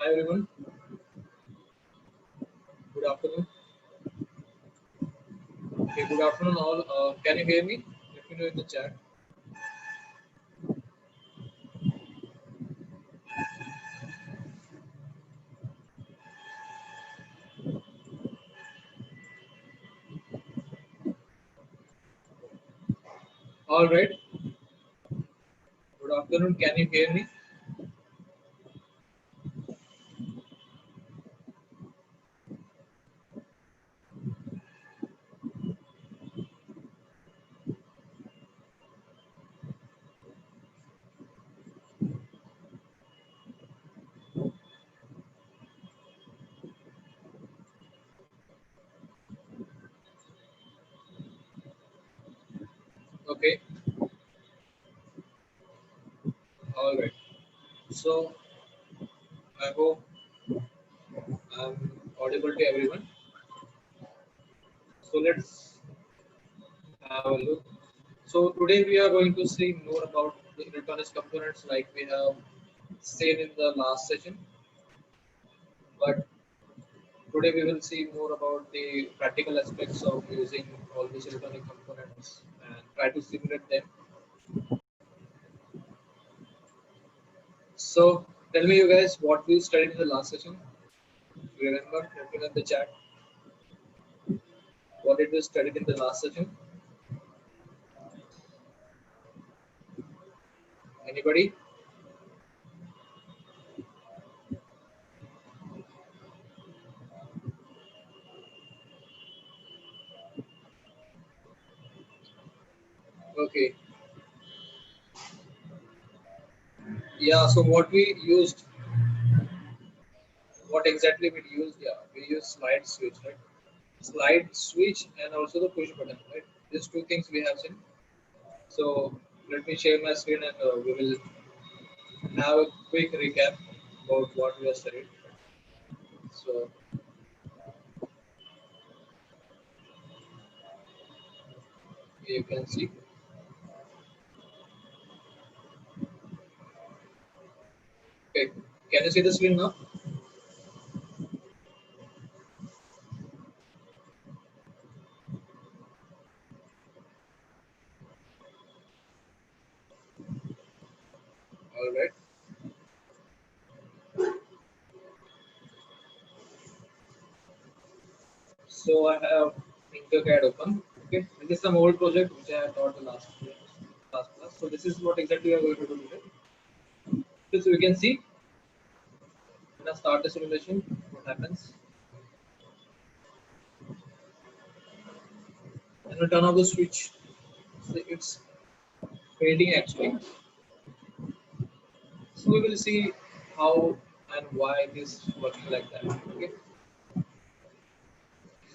Hi everyone, good afternoon. Okay, good afternoon all. Can you hear me? Let me know in the chat. All right, good afternoon. Can you hear me? Okay, all right. So I hope I'm audible to everyone. So let's have a look. So today we are going to see more about the electronics components like we have seen in the last session. But today we will see more about the practical aspects of using all these electronic components and try to simulate them. So tell me you guys what we studied in the last session. Do you remember? Let me know in the chat. What did we study in the last session? Anybody? Okay. Yeah, so what we used, what exactly we used? Yeah, we used slide switch, right? Slide switch and also the push button, right? These two things we have seen. So let me share my screen and we will have a quick recap about what we have studied. So you can see. Okay, can you see the screen now? All right. So I have Tinkercad open. Okay, this is some old project which I have taught the last class. So this is what exactly we are going to do today. So we can see when I start the simulation, what happens. And we turn off the switch. So it's fading actually. So we will see how and why it is working like that. Okay.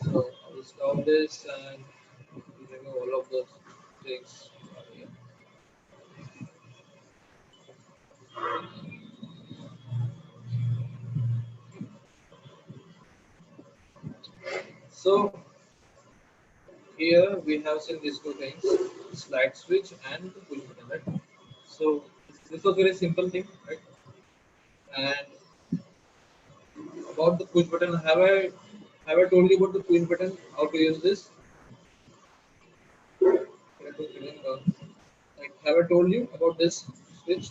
So I will stop this and remove all of those things. So here we have seen these two things, slide switch and the push button, right? So this was very simple thing, right? And about the push button, have I told you about the push button? How to use this? I don't remember. Like, have I told you about this switch?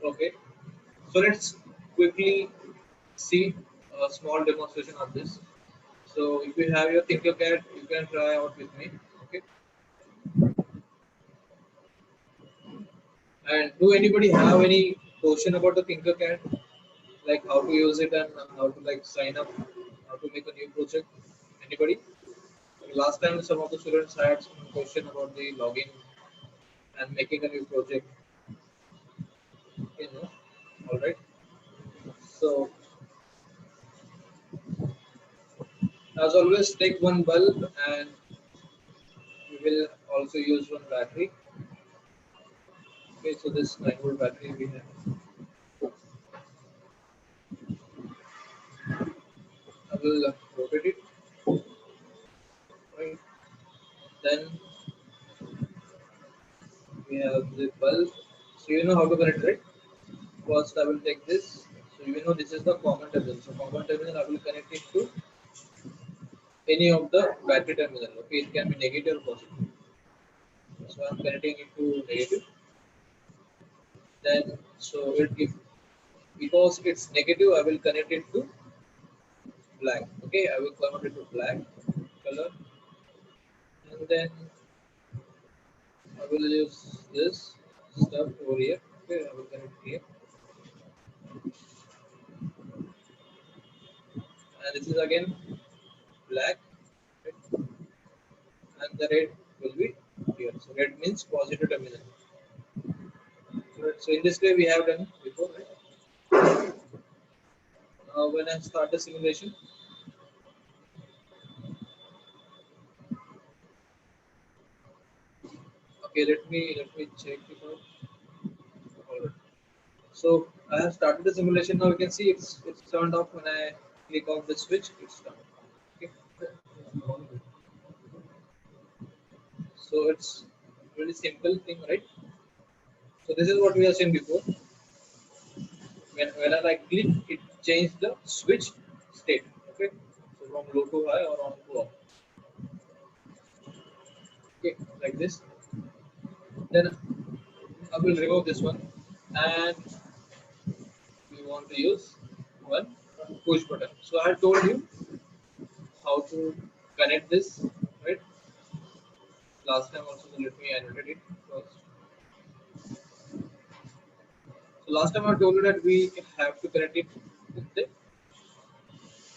Okay. So let's quickly see a small demonstration of this. So if you have your Tinkercad, you can try out with me. Okay. And do anybody have any question about the Tinkercad? Like how to use it and how to like sign up, how to make a new project? Anybody? Last time some of the students had some question about the login and making a new project. You know, all right. So as always, take one bulb and we will also use one battery. Okay, so this 9-volt battery we have. I will rotate it. Right. Then We have the bulb. So you know how to connect, right? First, I will take this. So you know this is the common terminal. So common terminal, I will connect it to any of the battery terminal. Okay, it can be negative or positive. So I'm connecting it to negative. Then so it if because it's negative, I will connect it to black. Okay, I will convert it to black color, and then I will use this stuff over here. Okay, I will connect here, and this is again black, right? And the red will be here. So red means positive terminal. So in this way we have done before, right? When I start the simulation, okay, let me check it out. Alright. So I have started the simulation. Now you can see it's turned off when I click on the switch. It's turned off. Okay. So it's really simple thing, right? So this is what we have seen before. Whenever I click, it changes the switch state. Okay. So from low to high or on to off. Okay, like this. Then I will remove this one, and we want to use one push button. So I told you how to connect this, right? Last time also, so let me annotate it first. So last time I told you that we have to connect it with the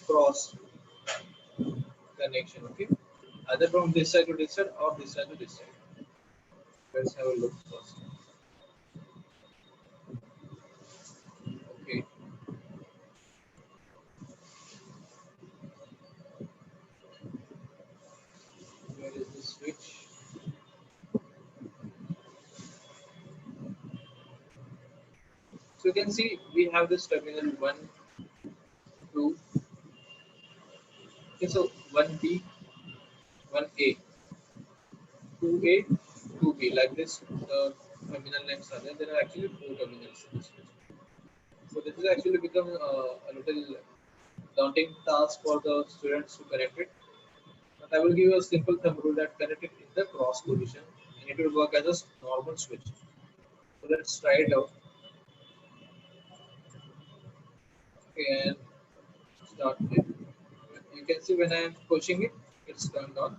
cross connection, okay? Either from this side to this side or this side to this side. Let's have a look first. Okay, where is the switch? So you can see we have this terminal 1, 2. Okay, so 1B, 1A, 2A, 2B, like this. The terminal names are there. There are actually four terminals in this switch. So this is actually become a little daunting task for the students to connect it. But I will give you a simple thumb rule that connect it in the cross position, and it will work as a normal switch. So let's try it out. Okay, and start it. You can see when I am pushing it, it's turned on.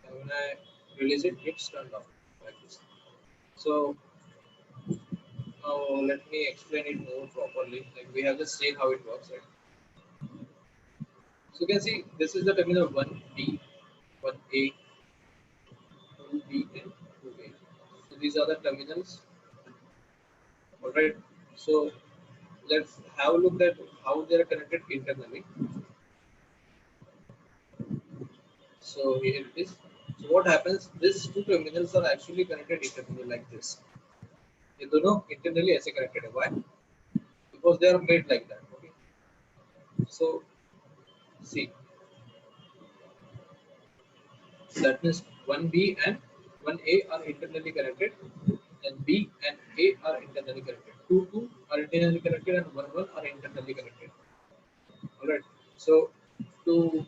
And when I release it, it's turned off like this. So now let me explain it more properly. Like we have just seen how it works, right? So you can see this is the terminal 1B, 1A, 2B, and 2A. So these are the terminals. Alright. So let's have a look at how they are connected internally. So here it is. So what happens? These two terminals are actually connected internally like this. You don't know internally ऐसे connected है. Why? Because they are made like that. Okay. So see, that means 1B and 1A are internally connected, and B and A are internally connected. 2 are internally connected, and 1 are internally connected. All right. So to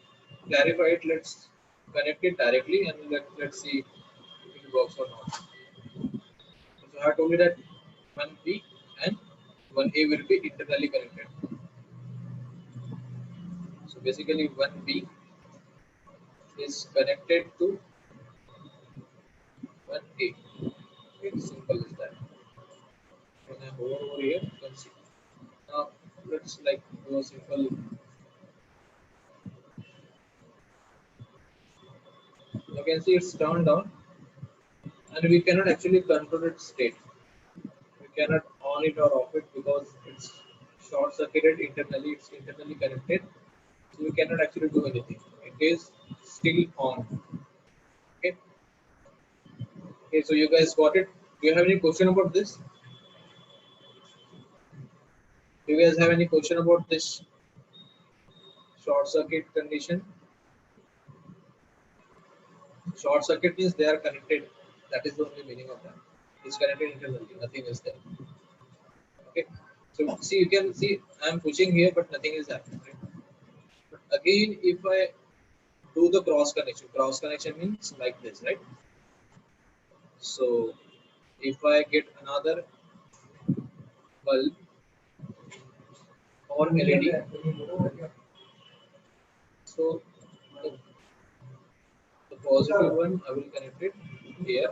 clarify it, let's connect it directly and let's see if it works or not. So I told you that 1B and 1A will be internally connected. So basically 1B is connected to 1A. It's simple as that. When I hover over here, you can see. Now let's like do a simple. You can see it's turned down, and we cannot actually control its state. We cannot on it or off it because it's short circuited internally. It's internally connected, so we cannot actually do anything. It is still on. Okay. Okay. So you guys got it. Do you have any question about this? Do you guys have any question about this short circuit condition? Short circuit means they are connected. That is the only meaning of that. It's connected internally. Nothing is there. Okay. So see, you can see I'm pushing here, but nothing is happening. Right? But again, if I do the cross connection means like this, right? So if I get another bulb or LED, so the, the positive one I will connect it here.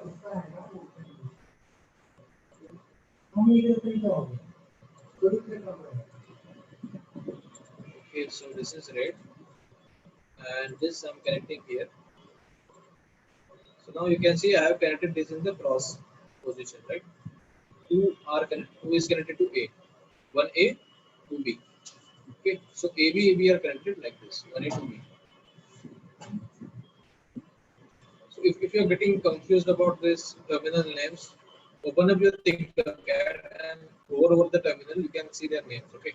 Okay, so this is red, and this I'm connecting here. So now you can see I have connected this in the cross position, right? Two is connected to A, one A, two B. Okay, so AB are connected like this, one A, two B. So if you're getting confused about this terminal names, open up your Tinkercad and hover over the terminal. You can see their names. Okay,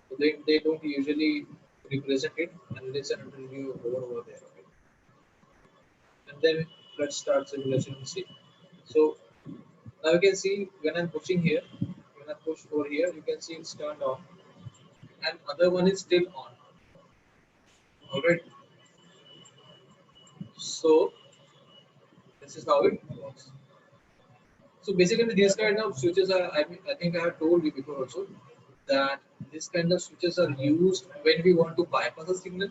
so they don't usually represent it unless and until you hover over there. Okay, and then let's start simulation and see. So now you can see when I'm pushing here, when I push over here, you can see it's turned on, and other one is still on. All right. So this is how it works. So basically, these kind of switches are, I think I have told you before also, that this kind of switches are used when we want to bypass a signal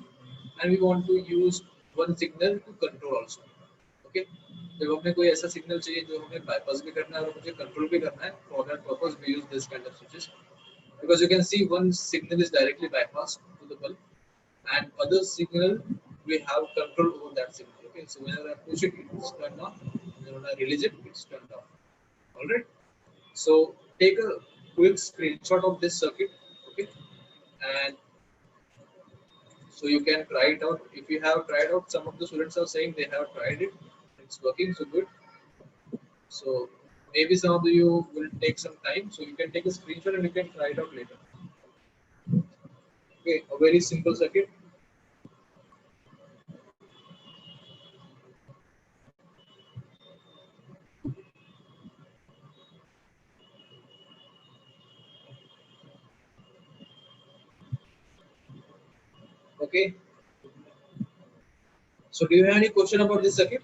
and we want to use one signal to control also. Okay, जब हमें कोई ऐसा signal चाहिए जो हमें bypass भी करना है और मुझे control भी करना है, for that purpose we use this kind of switches, because you can see one signal is directly bypassed to the bulb and other signal we have control over that signal. Okay, so whenever I push it, it's turned on, whenever I release it, it's turned off. All right. So take a quick screenshot of this circuit, okay, and so you can try it out. If you have tried out, some of the students are saying they have tried it, it's working so good. So maybe some of you will take some time, so you can take a screenshot and you can try it out later. Okay, a very simple circuit. Okay. So do you have any question about this circuit?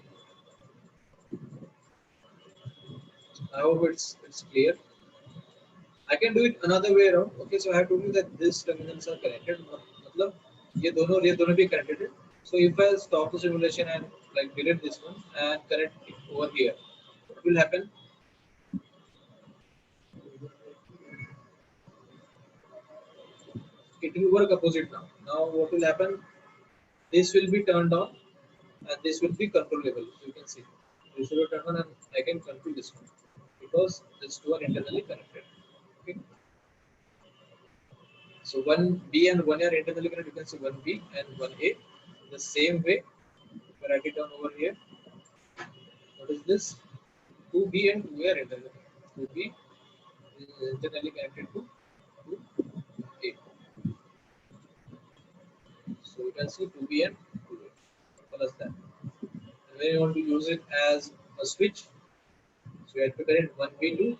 I hope it's clear. I can do it another way around. Okay, so I have told you that these terminals are connected. मतलब ये दोनों भी connected है. So if I stop the simulation and like delete this one and connect it over here, what will happen? It will work opposite now. Now what will happen? This will be turned on and this will be controllable. You can see this will be turned on and I can control this one because these two are internally connected. Okay. So one B and one A are internally connected. You can see one B and one A. The same way, if I write it down over here. What is this? 2B and 2A are internally connected. 2B is internally connected to 2A. So you can see 2B and 2A. Simple as that. And when you want to use it as a switch, so you have to connect 1B to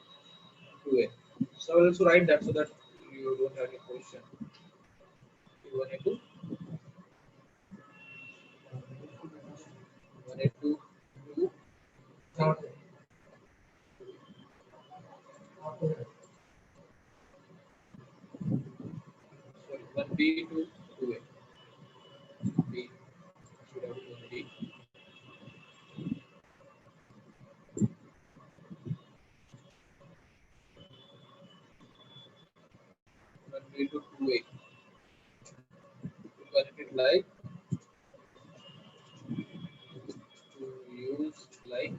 2A. So I will also write that so that you don't have any question. 1A to 1A to 2. Sorry, 1B to 2A. B should have 1B. 1B to 2A. To connect it like to use like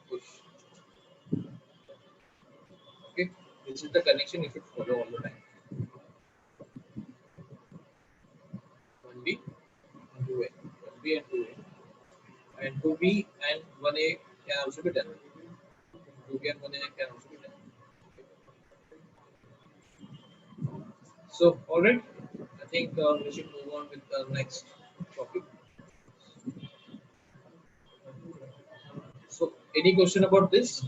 push. Okay, this is the connection you should follow all the time. 1B and 2A, 1B and 2A, and 2B and 1A can also be done. 2B and 1A can also be done. So, all right, I think we should move on with the next topic. So, Any question about this?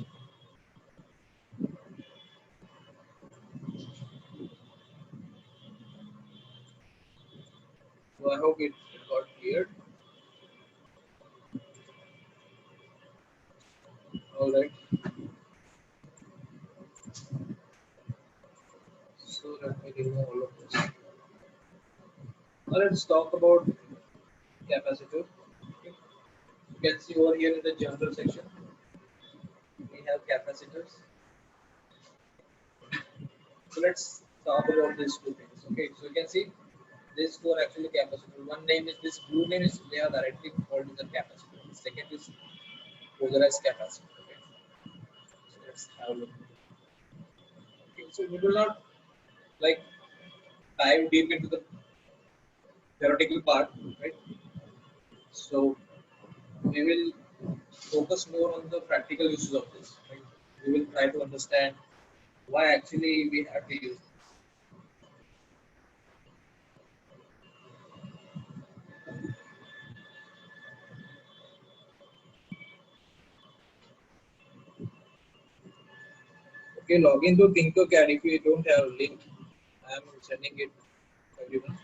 So I hope it got cleared. All right. So let me remove all of this. Now let's talk about capacitor. Okay. You can see over here in the general section, we have capacitors. So let's talk about these two things. Okay, so you can see these two are actually capacitor. One name is this blue name is they are directly called as a capacitor. The second is polarized capacitor. Okay, so let's have a look. Okay, so we will not like dive deep into the theoretical part, right? So we will focus more on the practical uses of this. Right? We will try to understand why actually we have to use. Okay, log into Tinkercad if you don't have a link. I am sending it to everyone.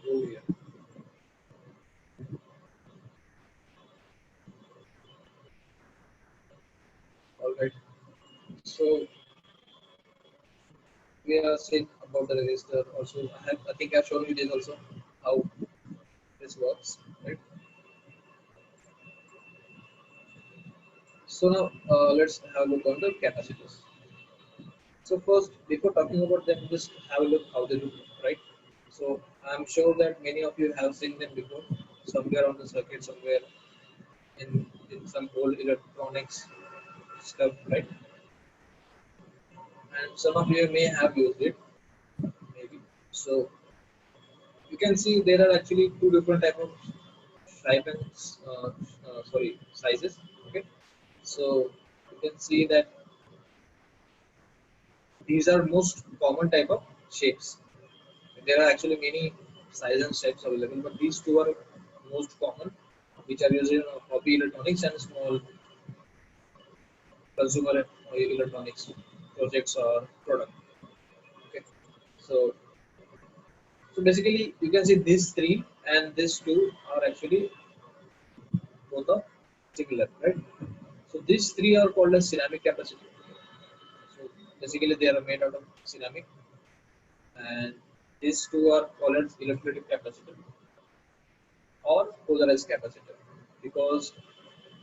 Go here. All right. So we are saying about the register. Also, I think I've shown you this also how this works, right? So now let's have a look on the capacitors. So first, before talking about them, just have a look how they look, right? So I'm sure that many of you have seen them before, somewhere on the circuit, somewhere in some old electronics stuff, right? And some of you may have used it, maybe. So you can see there are actually two different type of type and sorry sizes. Okay, so you can see that these are most common type of shapes. There are actually many sizes and shapes available, but these two are most common, which are used in hobby electronics and small consumer electronics projects or product. Okay, so so basically you can see these three and these two are actually both are similar, right? So these three are called as ceramic capacitor. So basically they are made out of ceramic, and these two are called as electrolytic capacitor or polarized capacitor because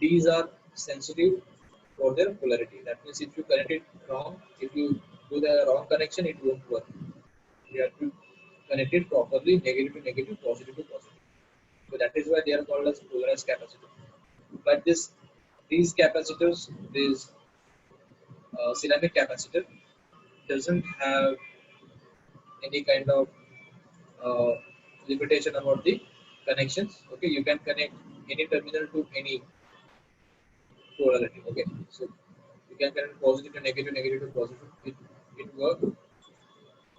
these are sensitive for their polarity. That means if you connect it wrong, if you do the wrong connection, it won't work. You have to connect it properly, negative to negative, positive to positive. So that is why they are called as polarized capacitor. But these capacitors, these ceramic capacitor, doesn't have any kind of uh, limitation about the connections. Okay, you can connect any terminal to any polarity. Okay, so you can connect positive to negative, negative to positive. It works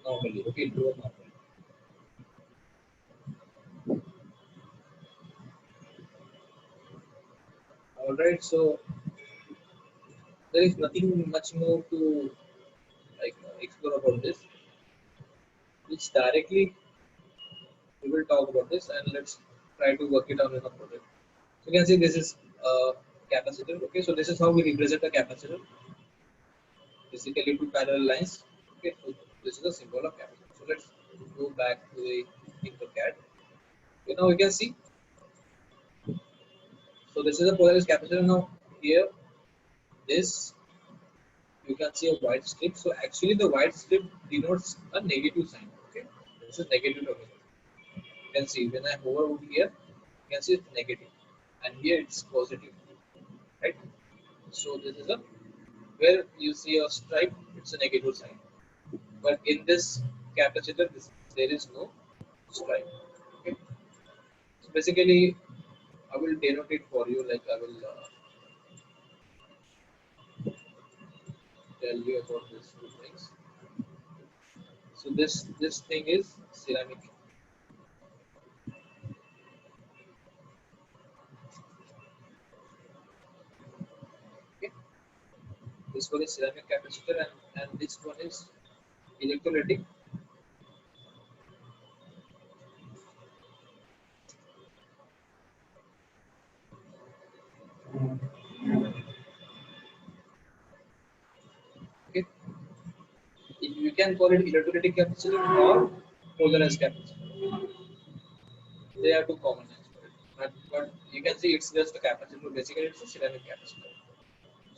normally. Okay, it works normally. All right, so there is nothing much more to explore about this. Which directly we will talk about this and let's try to work it out in a project. So you can see this is capacitor. Okay, so this is how we represent a capacitor. Basically two parallel lines. Okay, so this is a symbol of capacitor. So let's go back to the Tinkercad. Okay, now we can see. So this is a polarized capacitor. Now here, this you can see a white strip. So actually, the white strip denotes a negative sign. Okay, this is negative terminal. You can see when I hover over here, you can see it's negative, and here it's positive, right? So this is a where you see a stripe, it's a negative sign. But in this capacitor, there is no stripe. Okay. So basically, I will denote it for you. Like I will tell you about these two things. So this thing is ceramic. This one is ceramic capacitor, and this one is electrolytic. Okay, you can call it electrolytic capacitor or polarized capacitor. They are two common names for it. But you can see it's just a capacitor. Basically, it's a ceramic capacitor.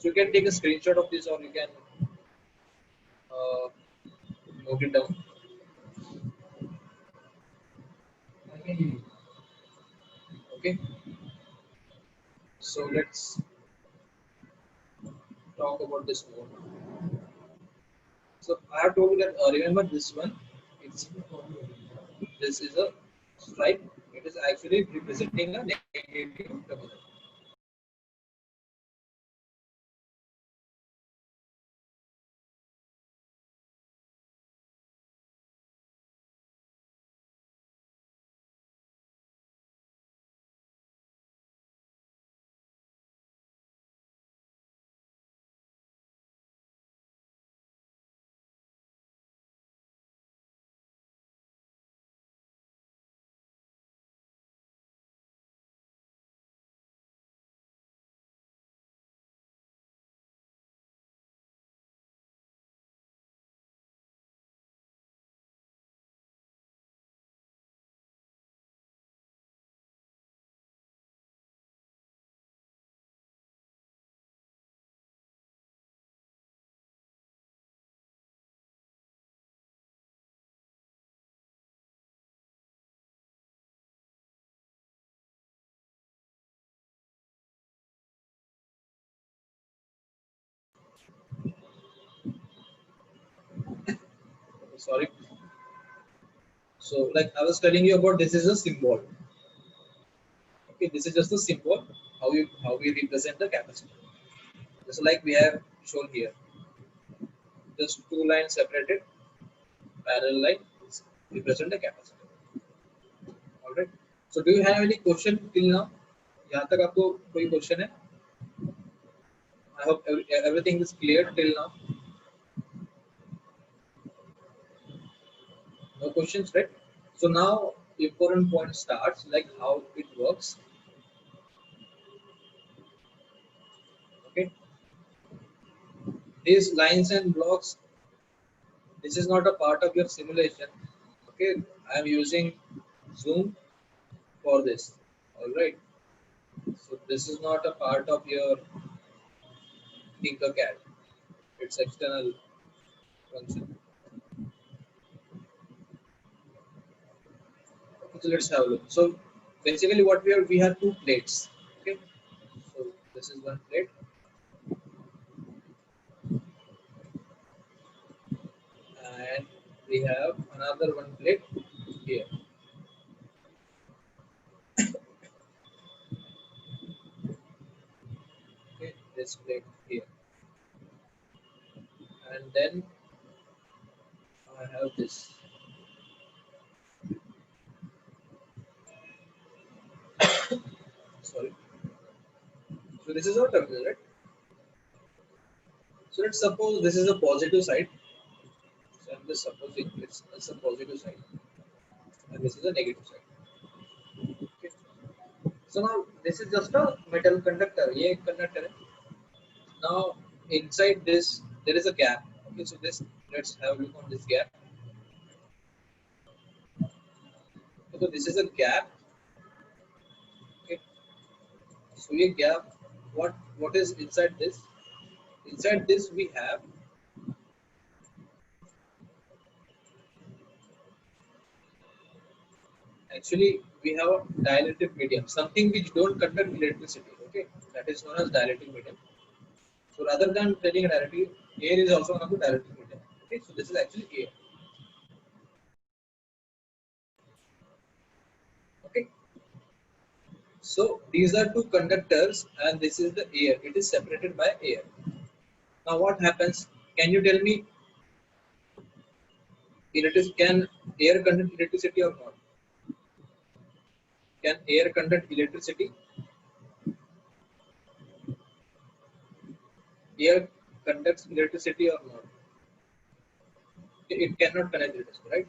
So you can take a screenshot of this, or you can uh, note it down. Okay. So let's talk about this more. So I have told you that remember this one. It's this is a stripe. It is actually representing a negative terminal. Sorry. So like I was telling you about, this is a symbol. Okay, this is just a symbol how we represent the capacitor. Just like we have shown here, just two lines separated, parallel lines represent the capacitor. All right. So do you have any question till now? यहाँ तक आपको कोई question है? I hope everything is clear till now. No questions, right? So now important point starts, like how it works. Okay, these lines and blocks, this is not a part of your simulation. Okay, I am using Zoom for this. All right. So this is not a part of your Tinkercad. It's external function. Okay, so let's have a look. So basically, what we have two plates. Okay, so this is one plate, and we have another one plate here. Okay, this plate here, and then I have this. Sorry. So this is our terminal, right? So let's suppose this is a positive side. So I'm just supposing it's a positive side, and this is a negative side. Okay. So now this is just a metal conductor. ये एक conductor है. Now inside this there is a gap. Okay, so this, let's have a look on this gap. So this is a gap. Okay. So ये gap, what is inside this? Inside this we have actually we have a dielectric medium, something which don't conduct electricity. Okay, that is known as dielectric medium. So rather than telling directly, air is also one of the dielectric medium. Okay, so this is actually air. Okay, so these are two conductors, and this is the air. It is separated by air. Now what happens? Can you tell me, can air conduct electricity or not? Can air conduct electricity? Air conducts electricity or not? It cannot connect electricity, right?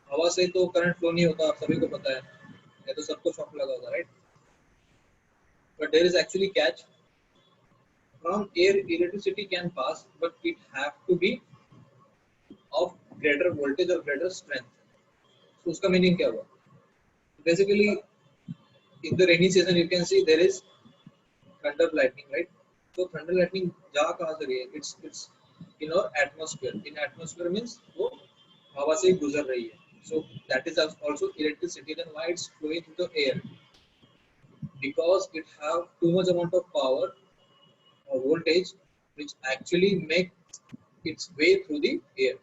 हवा से तो current flow नहीं होता, आप सभी को पता है, ये तो सबको शॉक लगा होगा, right? But there is actually catch. From air, electricity can pass, but it have to be of greater voltage or greater strength. So उसका मीनिंग क्या हुआ? Basically, in the rainy season, you can see there is thunder lightning, right? So thunder lightning जा कहाँ से रही है? It's in our atmosphere. In atmosphere means वो हवा से गुजर रही है. So that is also electricity. Then why it's flowing through the air? Because it have too much amount of power or voltage, which actually makes its way through the air.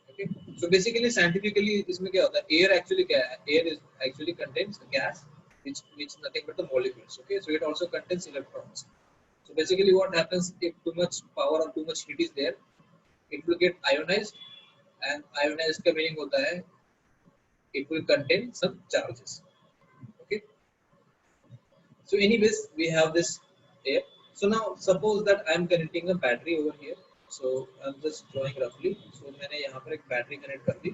Okay. So basically, scientifically, इसमें क्या होता है? Air actually क्या है? Air is actually contains a gas, which nothing but the molecules. Okay. So it also contains electrons. So basically, what happens if too much power or too much heat is there, it will get ionized, and ionized का meaning होता है it will contain some charges. Okay. So anyways, we have this air. So now suppose that I am connecting a battery over here. So I'm just drawing roughly. So मैंने यहाँ पर एक battery connect कर दी,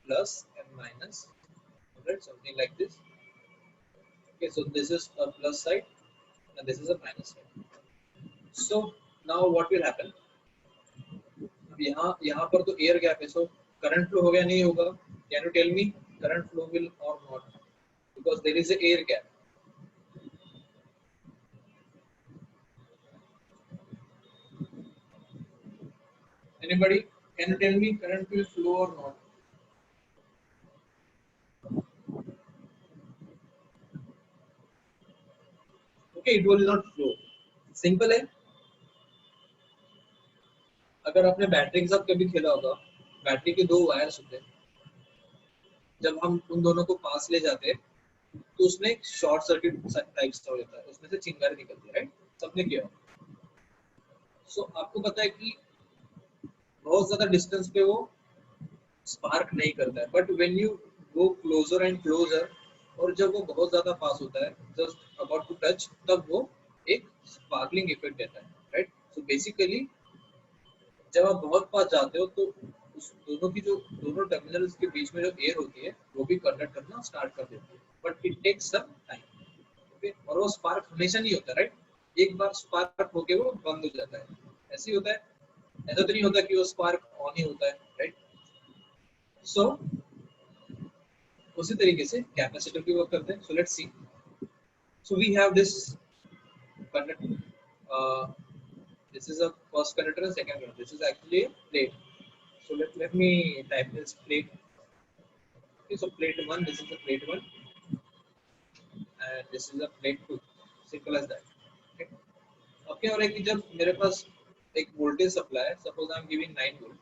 plus and minus, right? Something like this. Okay, so this is a plus side and this is a minus side. So now what will happen? यहाँ पर तो air gap है, so current flow होगा या नहीं होगा? Can you tell me current flow will or not? Because there is a air gap. Anybody? Can you tell me current will flow or not? Okay, it will not flow. Simple है. अगर आपने battery के साथ कभी खेला होगा, battery के दो वायर्स होते हैं, जब हम उन दोनों को पास ले जाते हैं तो उसमें एक शॉर्ट सर्किट टाइप सा हो जाता है, उसमें से चिंगारी निकलती है, राइट? सबने किया होगा. सो आपको पता है कि बहुत ज्यादा डिस्टेंस पे वो स्पार्क नहीं करता है, but when you go closer and closer, और जब वो बहुत ज्यादा पास होता है, जस्ट अबाउट टू टच, तब वो एक स्पार्कलिंग इफेक्ट देता है, राइट? सो बेसिकली जब आप बहुत पास जाते हो तो उस दोनों की जो दोनों टर्मिनल्स के बीच में जो एयर होती है वो भी कंडक्ट करना स्टार्ट कर देती है, but it takes some time. Okay, और वो स्पार्क हमेशा नहीं होता, राइट? एक बार स्पार्क होके वो बंद हो जाता है, ऐसे ही होता है. ऐसा तो नहीं होता कि वो स्पार्क ऑन ही होता है, राइट? सो उसी तरीके से कैपेसिटर भी वर्क करते हैं. So let's see. So we have this conductor. This is a first conductor and second conductor. This is actually a plate. So let me type this plate. Okay, so plate 1, this is the plate 1, and this is a plate 2. Simple as that. Okay. अब क्या हो रहा है कि जब मेरे पास एक voltage supply है, suppose I am giving 9 volt,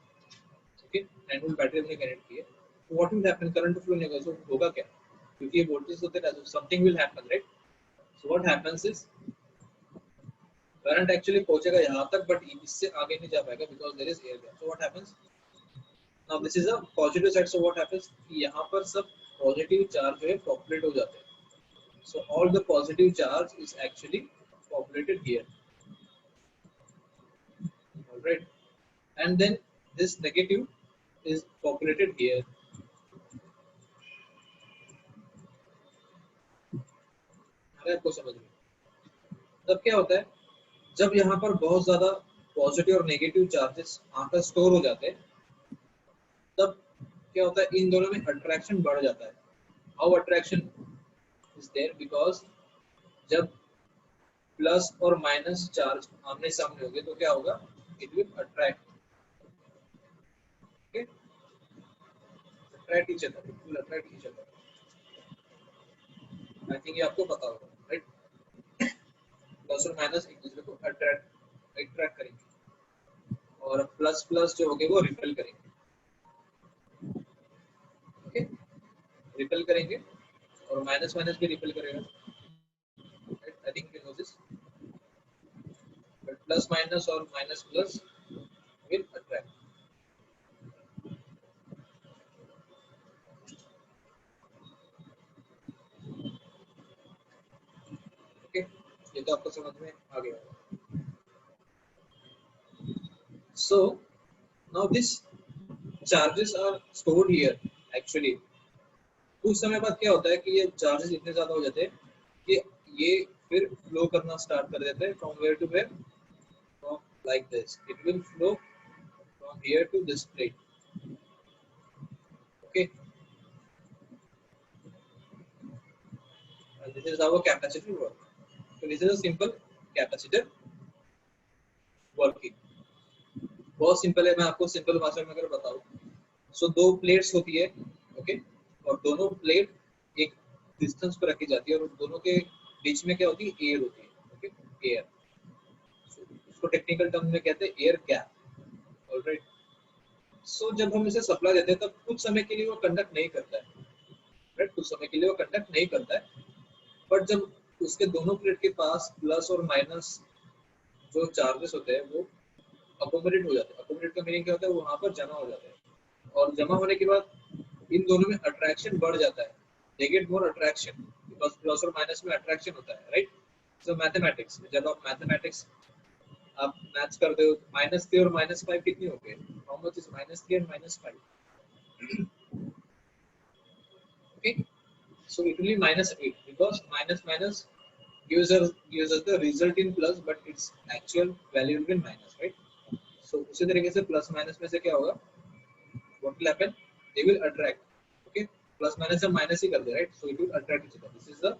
okay, 9 volt battery हमने कनेक्ट की है, तो what will happen? Current flow नहीं होगा. सो होगा क्या? क्योंकि ये वोल्टेज होते हैं, something will happen, right? So what happens is current actually पहुंचेगा यहाँ तक, बट इससे आगे नहीं जा पाएगा because there is air gap. So what happens? Now this is a positive side, so what happens कि यहाँ पर सब पॉजिटिव चार्ज जो है पॉपुलेट हो जाते हैं. So all the positive charge is actually populated here, all right, and then this negative is populated here. अगर आपको समझ में, तब क्या होता है जब यहाँ पर बहुत ज्यादा पॉजिटिव और नेगेटिव चार्जेस आकर स्टोर हो जाते हैं, तब क्या होता है इन दोनों में अट्रैक्शन बढ़ जाता है. How attraction is there? Because जब प्लस और माइनस चार्ज आमने सामने होंगे तो क्या होगा? It will attract, okay, attract each other, it will attract each other. I think ये आपको पता होगा, राइट? प्लस और माइनस एक दूसरे को अट्रैक्ट करेंगे, और प्लस प्लस जो होंगे वो रिपेल करेंगे, ओके, रिपेल करेंगे, और माइनस माइनस भी रिपेल करेगा, right? I think you know this. But plus minus और minus plus will attract. Okay, ये तो आपको समझ में आ गया. So now this charges are stored here actually. कुछ समय बाद क्या होता है कि ये चार्जेस इतने ज्यादा हो जाते हैं कि ये फिर फ्लो करना स्टार्ट कर देते हैं from where to where, from like this it will flow from here to this plate. Okay, and this is how a capacitor works. So this is a simple capacitor working. बहुत simple है, मैं आपको simple भाषा में अगर बताऊं. सो दो plates होती है, ओके, और दोनों प्लेट एक डिस्टेंस पर रखी जाती है और दोनों के बीच में क्या होती है, एयर होती है. Okay, air. इसको टेक्निकल टर्म में कहते हैं एयर गैप. ऑलराइट. सो जब हम इसे सप्लाई देते हैं तब कुछ समय के लिए वो कंडक्ट नहीं करता है. राइट, कुछ समय के लिए वो कंडक्ट नहीं करता है. बट जब उसके दोनों प्लेट के पास प्लस और माइनस जो चार्जेस होते हैं वो अकोमोडेट हो जाते हैं. अकोमोडेट का मीनिंग क्या होता है, वो वहां पर जमा हो जाते हैं. और जमा होने के बाद इन दोनों में अट्रैक्शन बढ़ जाता है. They get more attraction because plus और माइनस में अट्रैक्शन होता है. राइट. सो मैथमेटिक्स, जब आप मैथमेटिक्स आप मैथ्स करते हो, -3 और -5 कितनी हो गई? How much is -3 and -5? Okay, so it will be -8 because minus minus gives us the result in plus but its actual value will be minus, right? So उसी तरीके से प्लस माइनस में से क्या होगा, what will happen, they will attract. Okay, plus minus हम minus ही कर दे, right? So it will attract each other. This is the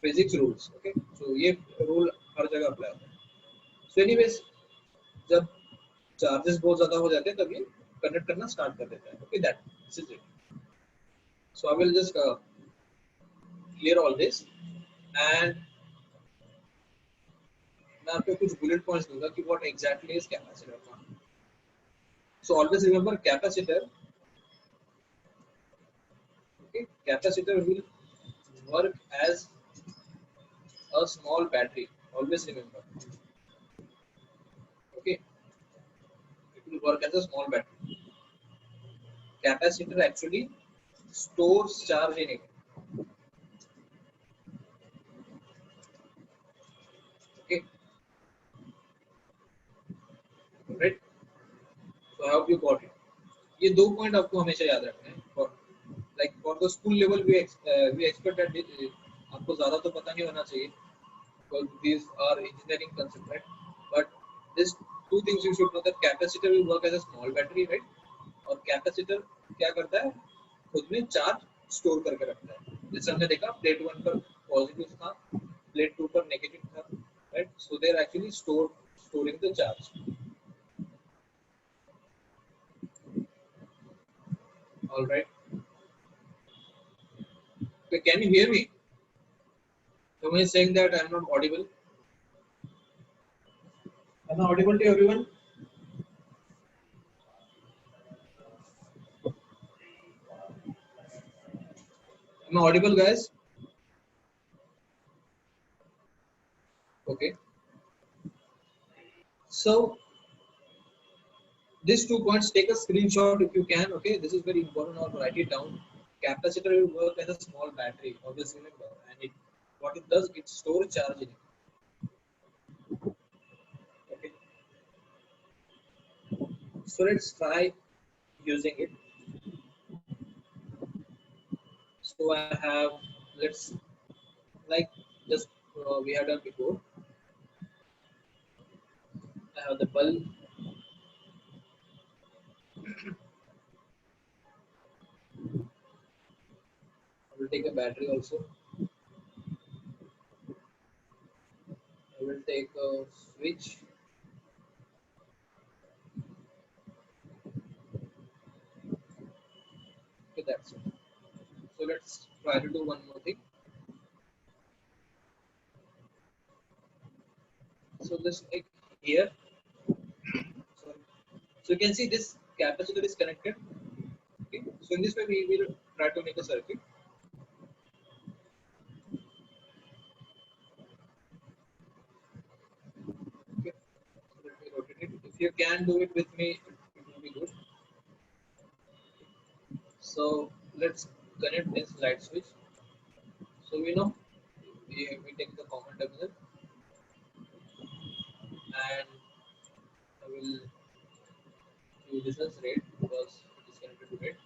physics rules. Okay, so ये rule हर जगह अप्लाई होता है. So anyways, जब चार्जेस बहुत ज्यादा हो जाते हैं तब ये कनेक्ट करना स्टार्ट कर देता है. Okay, that this is it. So I will just clear all this and मैं आपको कुछ बुलेट पॉइंट्स दूंगा कि what exactly is capacitor. So always remember capacitor. Okay, capacitor will work as a small battery. Always remember. Okay, it will work as a small battery. Capacitor actually stores charge in it. Okay, right? So I hope you got it. ये दो point आपको हमेशा याद रखना है. For like for the school level we expect that आपको ज्यादा तो पता नहीं होना चाहिए because these are engineering concepts, right? But this two things you should know, that capacitor will work as a small battery, right? और capacitor क्या करता है, खुद में चार्ज स्टोर करके रखता है. जैसे हमने देखा प्लेट 1 पर पॉजिटिव था, प्लेट 2 पर नेगेटिव था, right? So they are actually storing the charge. All right. Okay, can you hear me? Someone is saying that I am not audible. Am I audible to everyone? Am I audible, guys? Okay. So these 2 points, take a screenshot if you can. Okay, this is very important, or write it down. Capacitor will work as a small battery. Always remember, and what it does, it stores charge in it. Okay. So let's try using it. So I have, let's, like just we have done before. I have the bulb. I will take a battery also. I will take a switch. Okay, that's it. So let's try to do one more thing. So this like here, sorry. So you can see this capacitor is connected. Okay. So in this way we will try to make a circuit. Okay. So let me rotate it. If you can do it with me, it will be good. So let's connect this light switch. So we know we take the common terminal and will do this as red because it is connected to red.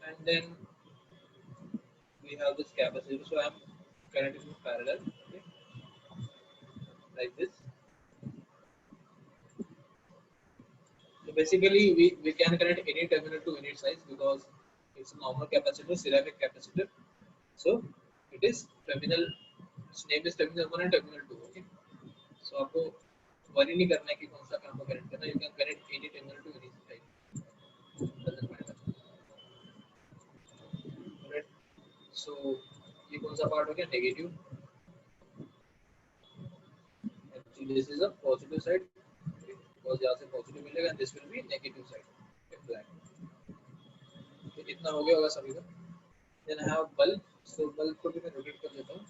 And then we have this capacitor. So I'm connecting in parallel, okay, like this. So basically, we can connect any terminal to any size because it's a normal capacitor, ceramic capacitor. So it is terminal. Its name is terminal 1 and terminal 2. Okay. So आपको worry नहीं करना है कि कौन सा कहाँ पर connect करना है. You can connect any terminal to any size. Doesn't matter. Alright. So ये कौन सा part हो गया? Negative. Actually, this is a positive side. Okay. Because यहाँ से positive मिलेगा and this will be negative side. Okay. Black. तो इतना हो गया होगा सभी का. Then I have bulb. So bulb को भी मैं rotate कर देता हूँ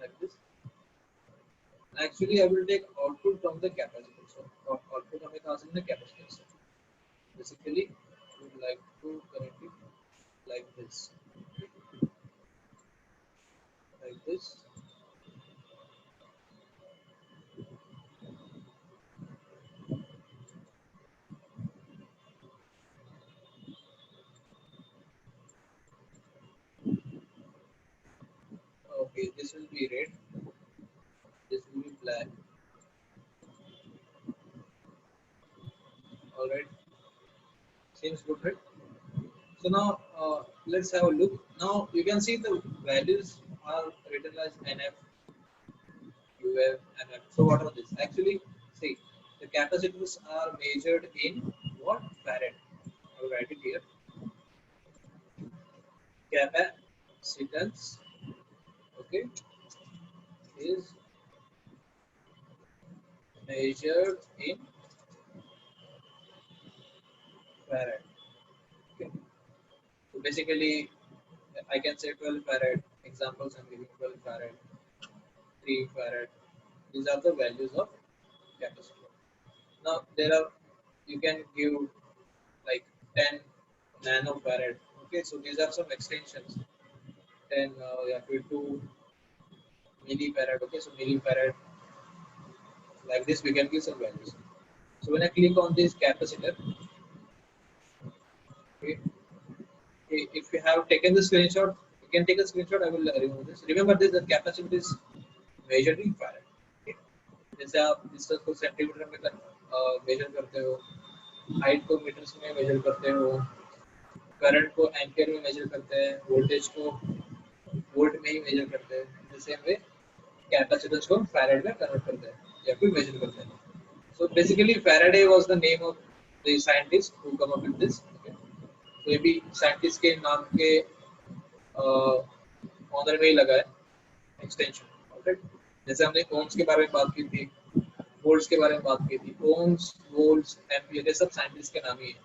like this. Actually, I will take output from the capacitor. So output हमें कहाँ से मिलेगा? Capacitor से. Basically, we would like to connect it like this. Like this. Okay, this will be red. This will be black. Alright. Seems good, right? So now let's have a look. Now you can see the values are written as NF, UF, MF. So what are these? Actually, see, the capacitors are measured in what? Farad. I will write it here. Capacitance, okay, is measured in farad. Okay. So basically, I can say 12 farad. Examples I'm giving 12 farad, 3 farad. These are the values of capacitor. Now there are, you can give like 10 nanofarad. Okay, so these are some extensions. 10, yeah, 2 millifarad. Okay, so millifarad. Like this, we can give some values. So when I click on this capacitor, okay, if you have taken the screenshot, you can take a screenshot. I will remove this. Remember this: the capacitor is measured in farad. Okay. जैसे आप distance को centimetre में major करते हो, height को metres में major करते हो, करंट को एम्पियर में मेजर करते हैं, वोल्टेज को वोल्ट में ही मेजर करते हैं. द सेम वे कैपेसिटेंस को फैराड में कन्वर्ट करते हैं या फिर मेजर करते हैं. So basically, Faraday was the name of the scientist who come up with this. Okay. तो ये भी साइंटिस्ट के नाम के ऑनर में ही लगा है एक्सटेंशन. ऑलराइट. जैसे हमने ओम्स के बारे में बात की थी, वोल्ट्स के बारे में बात की थी. ओम्स, वोल्ट्स, एम्पियर, ये सब साइंटिस्ट के नाम ही है.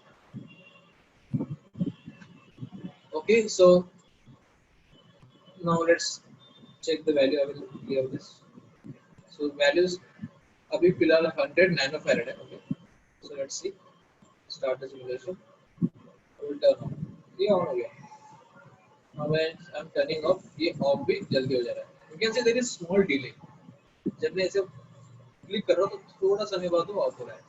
Okay, so now let's check the value. I will clear this. So values अभी फिलहाल 100 nanofarad है. Okay, so let's see. Start the simulation. I will turn on. ये ऑन हो गया. Now when I'm turning off, ये of भी जल्दी हो जा रहा है. You can see there is small delay. जब मैं ऐसे क्लिक कर रहा हूँ तो थोड़ा समय बाद वो ऑफ हो रहा है.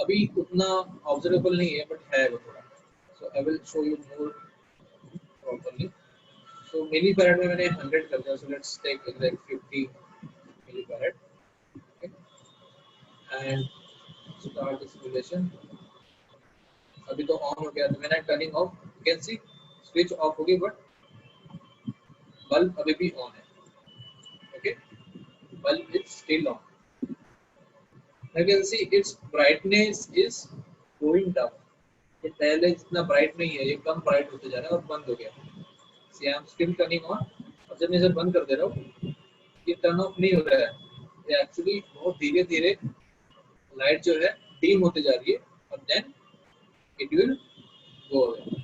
अभी उतना ऑब्जर्वेबल नहीं है, बट है वो थोड़ा. So I will show you more properly. So millifarad में मैंने 100 कर दिया. So let's take like 50 millifarad. Okay. And start the simulation. अभी तो ऑन हो गया. तो when I'm turning off, you can see switch off होगी, but बल्ब अभी भी ऑन है. Okay. Bulb is still on. You can see its brightness is going down. ये पहले इतना ब्राइट नहीं है, ये कम ब्राइट होते जा रहा है और बंद हो गया. See, I am still turning on. और जब मैं इसे बंद कर दे रहा हूँ, ये टर्न ऑफ नहीं हो रहा है. ये एक्चुअली बहुत धीरे धीरे लाइट जो है डीम होते जा रही है और then it will go away.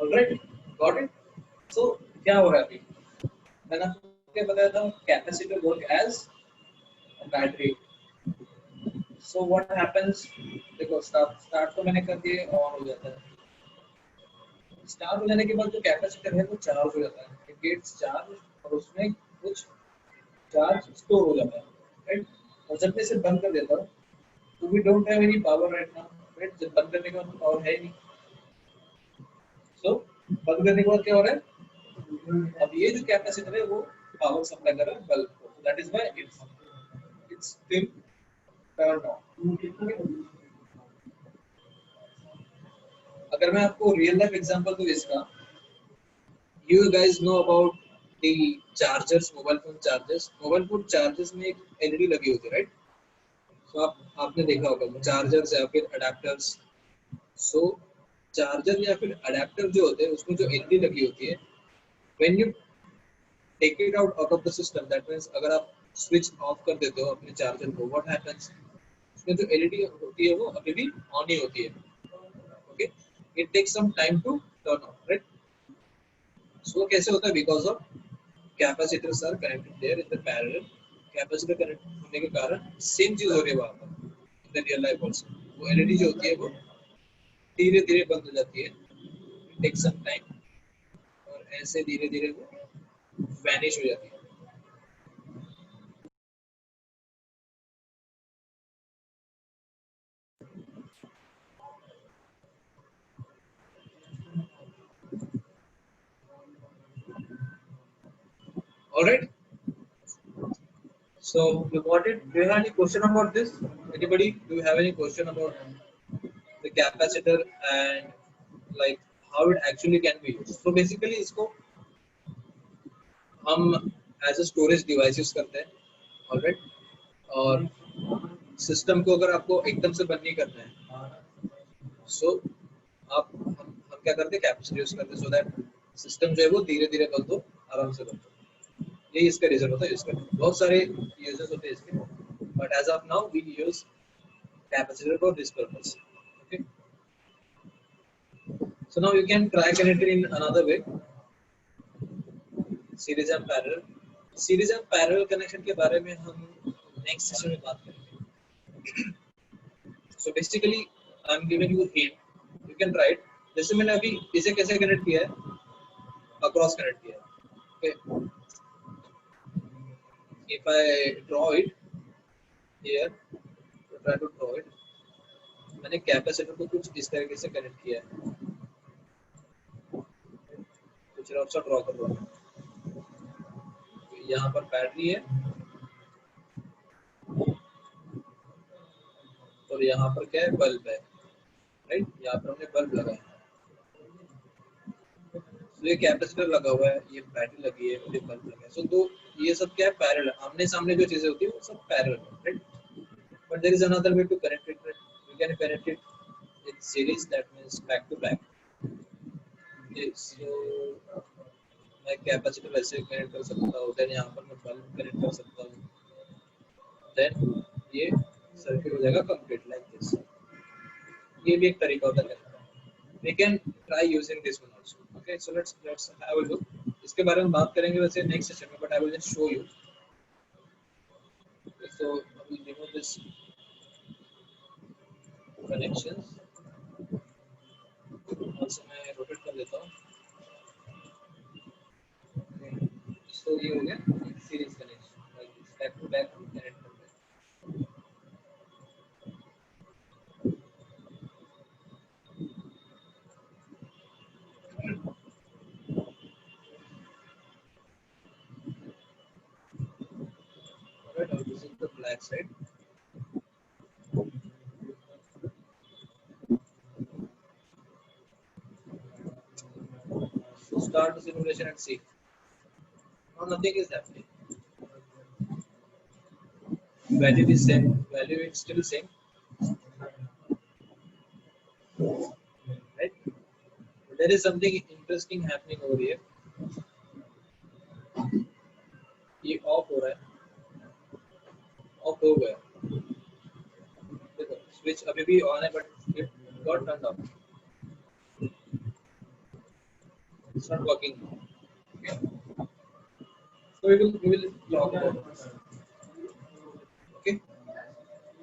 Alright, got it. So क्या हो रहा है अभी? मैंने आपको क्या बताया था? Capacitor work as battery. So what happens, देखो स्टार्ट तो मैंने कर दिया, ऑन हो जाता है। स्टार्ट हो जाने के बाद जो कैपेसिटर है वो चार्ज हो जाता है, इट गेट्स चार्ज, और उसमें कुछ चार्ज स्टोर हो जाता है, राइट। और जब मैं इसे बंद कर देता हूँ तो we don't have any power right now, right. जब बंद करने के बाद पावर है ही नहीं, सो बंद करने के बाद क्या हो रहा है, अब ये जो कैपेसिटर है वो पावर सप्लाई कर रहा है बल्ब को, that is why it's still turn on. अगर मैं आपको रियल लाइफ एग्जांपल दूं इसका, you guys know about the chargers, mobile phone chargers. Mobile phone chargers में एक एलईडी लगी होती है, राइट। सो आपने देखा होगा चार्जर्स या फिर अडेप्टर्स। सो चार्जर या फिर अडेप्टर जो होते हैं उसमें जो एलईडी लगी होती है, when you take it out of the system, that means अगर आप स्विच ऑफ कर देते हो अपने चार्जर को, व्हाट हैपेंस, उसमें जो एलईडी होती है वो अभी भी ऑन ही होती है, okay. It takes some time to turn on, right. So कैसे होता है, because of capacitors are connected there in the parallel. Capacitor connect होने के कारण सेम चीज हो रही है वहां पर in the real life also. वो एलईडी जो होती है वो धीरे धीरे बंद हो जाती है, इट टेक्स सम टाइम, और ऐसे धीरे धीरे वो वैनिश हो जाती है। Alright, so you got it. Do you have any question about this? Anybody, do you have any question about the capacitor and like how it actually can be used? So basically इसको हम as a storage device use करते हैं, alright. और system को अगर आपको एकदम से बंद नहीं करना है, सो हम क्या करते हैं, कैपेसिटर यूज करते हैं, सो दैट सिस्टम जो है वो धीरे धीरे बंद हो, आराम से बंद हो। यही इसका रीजन होता है यूज करने का। बहुत सारे यूजेस होते हैं इसके, but as of now we use capacitor for this purpose, okay। So now you can try connect it in another way, series and parallel। series and parallel connection के बारे में हम नेक्स्ट सेशन में बात करेंगे। So basically I am giving you hint, you can try it। जैसे मैंने अभी इसे कैसे कनेक्ट किया है, अक्रॉस कनेक्ट किया है, okay। if I draw it here, try to draw it, मैंने कैपेसिटर को कुछ इस तरीके से कनेक्ट किया है, कुछ रफ सा ड्रॉ कर रहा हूँ। यहाँ पर बैटरी है और यहाँ पर क्या है, बल्ब है, राइट। यहाँ पर हमने बल्ब लगाया, तो ये कैपेसिटर लगा हुआ है, ये बैटरी लगी है और ये बल्ब लगा है। सो तो ये सब क्या है, पैरेलल, आमने सामने जो चीजें होती है वो सब पैरेलल है, right. But there is another way to connect it, you can connect it in series, that means back to back. So मैं कैपेसिटर वैसे कनेक्ट कर सकता हूँ, देन यहाँ पर मैं बल्ब कनेक्ट कर सकता हूँ, देन ये सर्किट हो जाएगा कंप्लीट लाइक दिस। ये भी एक तरीका होता है। We can try using this one also. Okay, so let's have a look. इसके बारे में बात करेंगे वैसे next session में, but I will just show you. Okay, so I will remove this connections. Also मैं rotate कर देता हूँ। Okay, so ये हो गया series connection, like this back to back connect कर दें। Alright, now this is the black side. So start the simulation and see. Now nothing is happening. Value is same, value is still same, right? But there is something interesting happening over here. ये of हो रहा है, of हो गया, देखो switch अभी भी on है but it got turned of, it's not working, okay. So we will log it out, okay।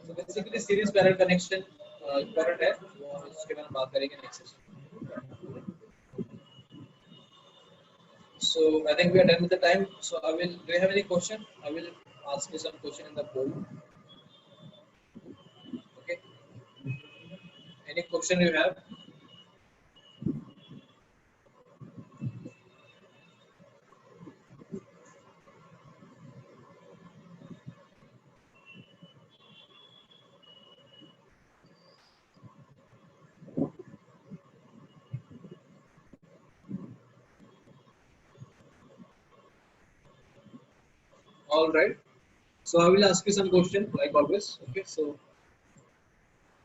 So basically series parallel connection important है, वो हम इसके बारे में बात करेंगे next session. So I think we are done with the time. So I will. Do you have any question? I will ask you some question in the poll. Okay. Any question you have? All right. So I will ask you some question like always. Okay. So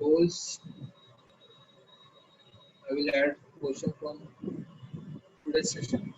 goals. I will add question from today's session.